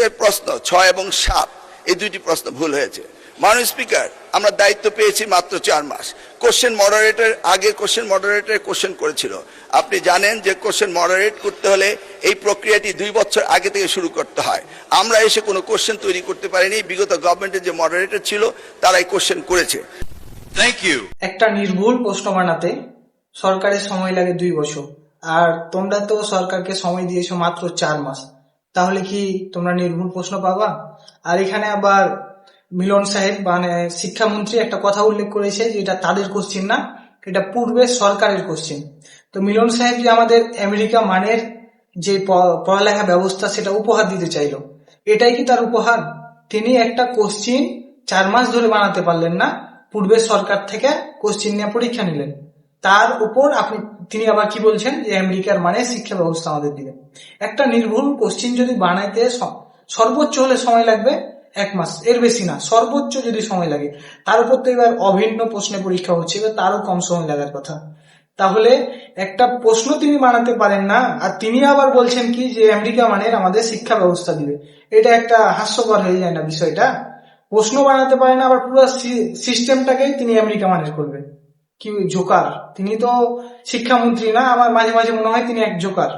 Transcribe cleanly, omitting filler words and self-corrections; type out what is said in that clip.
এর প্রশ্ন 6 এবং 7 এই দুইটি প্রশ্ন ভুল হয়েছে। মাননীয় স্পিকার, আমরা দায়িত্ব পেয়েছি মাত্র 4 মাস। কোশ্চেন মডারেটর আগে কোশ্চেন মডারেটর কোশ্চেন করেছিল। আপনি জানেন যে কোশ্চেন মডারেট করতে হলে এই প্রক্রিয়াটি 2 বছর আগে থেকে শুরু করতে হয়। আমরা এসে কোনো কোশ্চেন তৈরি করতে পারিনি। বিগত গভর্নমেন্টের যে মডারেটর ছিল তারাই কোশ্চেন করেছে। Thank you. একটা নির্ভুল প্রশ্ন বানাতে সরকারের সময় লাগে 2 বছর, আর তোমরা তো সরকারকে সময় দিয়েছো মাত্র 4 মাস। তাহলে কি তোমরা নির্ভুল প্রশ্ন পাবা? আর এখানে আবার মিলন সাহেব মানে শিক্ষামন্ত্রী একটা কথা উল্লেখ করেছে যে এটা তাদের কোশ্চিন না, এটা পূর্বের সরকারের কোশ্চিন। তো মিলন সাহেব যে আমাদের আমেরিকা মানের যে পড়ালেখা ব্যবস্থা সেটা উপহার দিতে চাইলো, এটাই কি তার উপহার? তিনি একটা কোশ্চিন 4 মাস ধরে বানাতে পারলেন না, পূর্বের সরকার থেকে কোশ্চিন নিয়ে পরীক্ষা নিলেন, তার উপর তিনি আবার কি বলছেন যে আমেরিকার মানে শিক্ষা ব্যবস্থা আমাদের দিবেন। একটা নির্ভুল কোশ্চিন যদি বানাইতে সর্বোচ্চ হলে সময় লাগবে 1 মাস, এর বেশি না, সর্বোচ্চ যদি সময় লাগে। তার উপর তো এবার অভিন্ন প্রশ্নে পরীক্ষা হচ্ছে, এবার তারও কম সময় লাগার কথা। তাহলে একটা প্রশ্ন তিনি বানাতে পারেন না, আর তিনি আবার বলছেন কি যে আমেরিকা মানের আমাদের শিক্ষা ব্যবস্থা দিবে। এটা একটা হাস্যকর হয়ে যায় না বিষয়টা? প্রশ্ন বানাতে পারে না, আবার পুরো সিস্টেমটাকেই তিনি আমেরিকা মানের করবেন। কি জোকার! তিনি তো শিক্ষামন্ত্রী না, আমার মাঝে মাঝে মনে হয় তিনি এক জোকার।